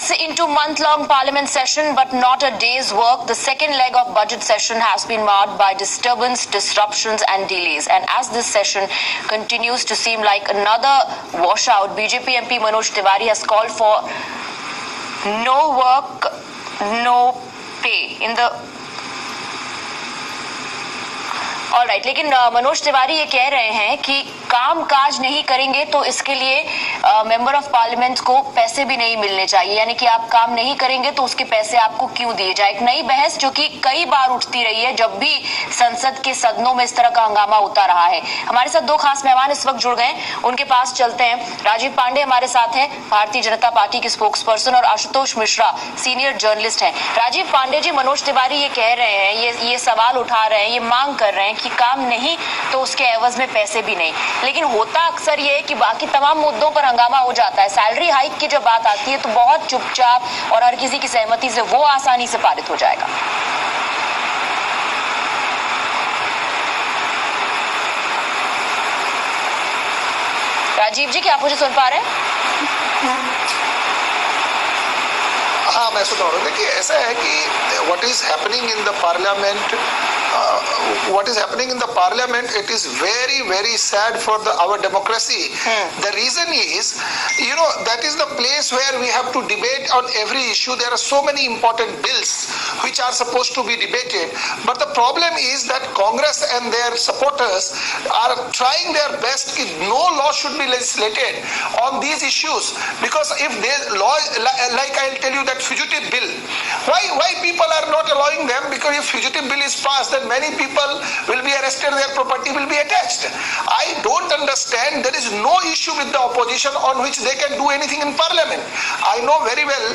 Months into month-long parliament session, but not a day's work. The second leg of budget session has been marred by disturbance, disruptions and delays. And as this session continues to seem like another washout, BJP MP Manoj Tiwari has called for no work, no pay in the alright लेकिन मनोज तिवारी ये कह रहे हैं कि काम काज नहीं करेंगे तो इसके लिए मेंबर ऑफ पार्लियामेंट को पैसे भी नहीं मिलने चाहिए, यानी कि आप काम नहीं करेंगे तो उसके पैसे आपको क्यों दिए जाए। एक नई बहस जो कि कई बार उठती रही है जब भी संसद के सदनों में इस तरह का हंगामा होता रहा है। हमारे साथ दो खास मेहमान इस वक्त जुड़ गए, उनके पास चलते हैं। राजीव पांडे हमारे साथ हैं, भारतीय जनता पार्टी के स्पोक्स पर्सन, और आशुतोष मिश्रा सीनियर जर्नलिस्ट हैं। राजीव पांडे जी, मनोज तिवारी ये कह रहे हैं, ये सवाल उठा रहे हैं, ये मांग कर रहे हैं कि काम नहीं तो उसके एवज में पैसे भी नहीं, लेकिन होता अक्सर ये है कि बाकी तमाम मुद्दों पर हंगामा हो जाता है। सैलरी हाइक की जब बात आती है तो बहुत चुपचाप और हर किसी की सहमति से वो आसानी से पारित हो जाएगा। राजीव जी, क्या आप मुझे सुन पा रहे हैं? हाँ, मैं सुन रहा हूँ। देखिए, ऐसा है कि what is happening in the parliament, it is very, very sad for our democracy. The reason is, that is the place where we have to debate on every issue. There are so many important bills which are supposed to be debated, but the problem is that Congress and their supporters are trying their best that no law should be legislated on these issues, because if they law, like I'll tell you that fugitive bill, why people are not allowing them? Because if fugitive bill is passed, then many people will be arrested, their property will be attached. I don't understand. There is no issue with the opposition on which they can do anything in parliament. I know very well.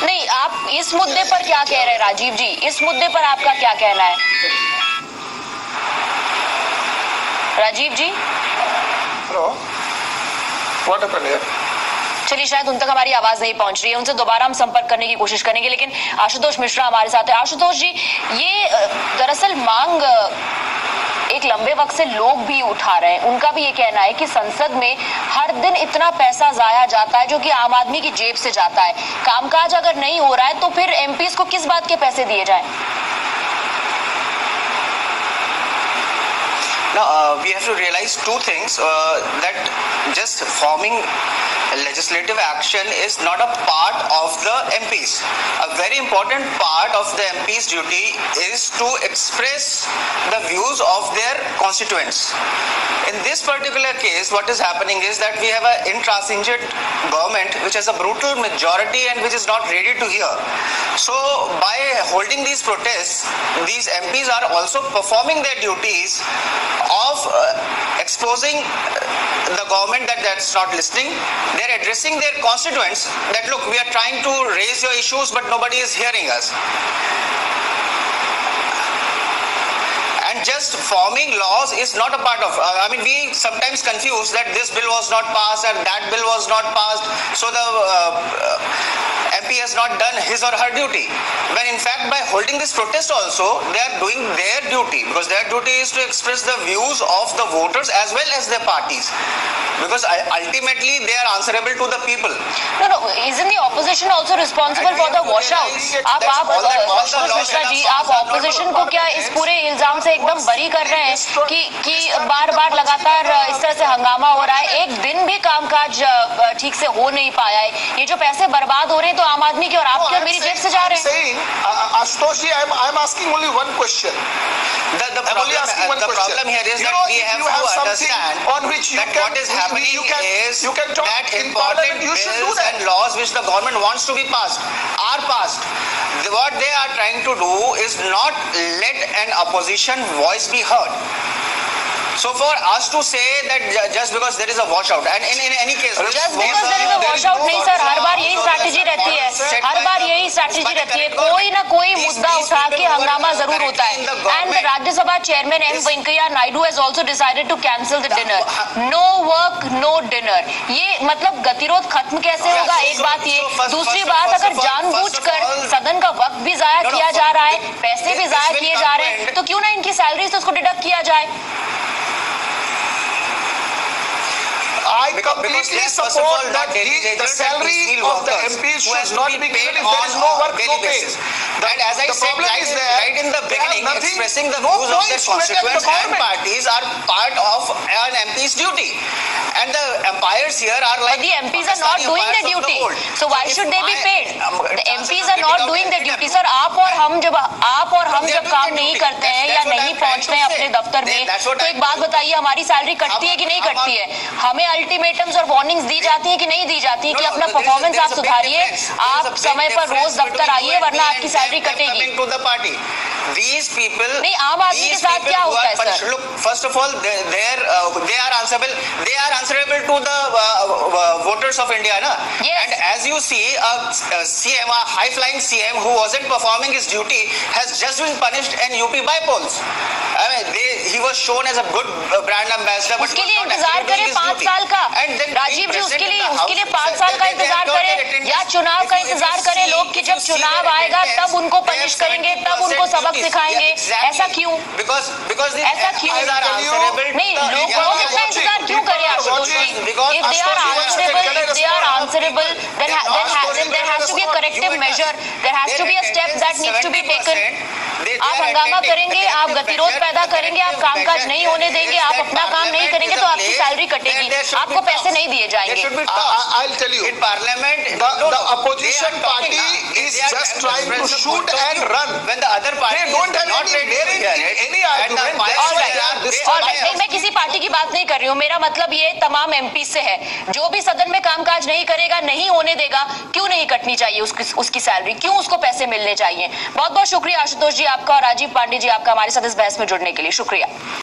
नहीं, आप इस मुद्दे पर क्या कह रहे हैं राजीव जी? इस मुद्दे पर आपका क्या कहना है Rajiv ji? Hello, what happened here? चलिए, शायद उन तक हमारी आवाज नहीं पहुंच रही है, उनसे दोबारा हम संपर्क करने की कोशिश करेंगे। लेकिन आशुतोष मिश्रा हमारे साथ है। आशुतोष जी, ये दरअसल मांग एक लंबे वक्त से लोग भी उठा रहे हैं। उनका भी ये कहना है कि संसद में हर दिन इतना पैसा जाया जाता है जो कि आम आदमी की जेब से जाता है। कामकाज अगर नहीं हो रहा है तो फिर एमपीज को किस बात के पैसे दिए जाएं? Now, we have to realize two things, that just forming legislative action is not a part of the MPs. A very important part of the MPs' duty is to express the views of their constituents. In this particular case, what is happening is that we have an intransigent government which has a brutal majority and which is not ready to hear. So, by holding these protests, these MPs are also performing their duties of exposing the government that that's not listening. They're addressing their constituents that, look, we are trying to raise your issues, but nobody is hearing us. And just forming laws is not a part of, we sometimes confuse that this bill was not passed and that bill was not passed, so the MP has not done his or her duty. When in fact, by holding this protest also, they are doing their duty, because their duty is to express the views of the voters as well as their parties, because ultimately they are answerable to the people. No, isn't the opposition also responsible for the washout? आप मिश्रा जी, आप opposition को क्या इस पूरे इल्जाम से एकदम बरी कर रहे हैं कि बार-बार लगातार इस तरह से हंगामा हो रहा है, एक दिन भी कामकाज ठीक से हो नहीं पाया है, ये जो पैसे बर्बाद हो रहे हैं तो आम आदमी की और आपकी और मेरी जेब से जा रहे हैं? Ashutosh ji, I'm asking only one question. The problem here is that we have to understand on which that what is happening is that important bills and laws which the government wants to be passed are passed. What they are trying to do is not let an opposition voice be heard. So for us to say that just because there is a washout, and in any case, just because there is a washout नहीं sir, हर बार यही strategy रहती है, हर बार यही strategy रहती है, कोई ना कोई मुद्दा उठा के हंगामा जरूर होता है. And the Rajya Sabha chairman M Venkaiah Naidu has also decided to cancel the dinner. No work, no dinner. ये मतलब गतिरोध खत्म कैसे होगा? एक बात ये, दूसरी बात, अगर जानबूझकर सदन का वक्त भी जाया किया जा रहा है, पैसे भी जाया किए जा रहे हैं, तो क्यों ना इनकी सैलरी से उसको डिडक्ट किया जाए? I completely support that the salary of the MPs should not be given if there is no work, no pay. And as I said right in the beginning, expressing the views of their constituents and parties are part of an MP's duty. And the umpires here are like... But the MPs are not doing their duty. So why should they be paid? The MPs are not doing their duty. Sir, आप और हम जब काम नहीं करते हैं या नहीं पहुंचते हैं अपने दफ्तर में, तो एक बात बताइए, हमारी सैलरी कटती है कि नहीं कटती है? हमें अल्टीमेटम्स और वार्निंग्स दी जाती है कि नहीं दी जाती कि अपना परफॉर्मेंस आप सुधारिए, आप समय पर रोज दफ्तर आइए, वरना आपकी सैलरी कटेगी। These people, नहीं, आम आदमी के साथ क्या होता है sir? Look, first of all, they are answerable to the voters of India, na? Yes. And as you see, a CM, a high-flying CM who wasn't performing his duty has just been punished in UP by polls. I mean, he was shown as a good brand ambassador, but उसके लिए इंतजार करें 5 साल का। राजीव जी, उसके लिए 5 साल का इंतजार करें या चुनाव का इंतजार करें लोग कि जब चुनाव आएगा तब उनको पनिश करेंगे, तब उनको सबक सिखाएंगे? ऐसा क्यों? ऐसा क्यों? नहीं, लोग इतना इंतजार क्यों करें आशुतोष जी? If they are answerable, then there has to be a corrective measure. There has to be a step that needs to be taken. आप हंगामा करेंगे, आप गतिरोध पैदा करेंगे, आप कामकाज नहीं होने देंगे, आप अपना काम नहीं करेंगे तो आपकी सैलरी कटेगी, आपको पैसे नहीं दिए जाएंगे। I'll tell you, in Parliament, the opposition party is just trying to shoot and run. When the other party they don't have any argument. नहीं, मैं किसी पार्टी की बात नहीं कर रही हूँ, मेरा मतलब ये तमाम एमपी से है, जो भी सदन में कामकाज नहीं करेगा, नहीं होने देगा, क्यों नहीं कटनी चाहिए उसकी सैलरी, क्यों उसको पैसे मिलने चाहिए? बहुत बहुत शुक्रिया आशुतोष जी आपका और राजीव पांडे जी आपका हमारे साथ इस बहस में जुड़ने के लिए, शुक्रिया।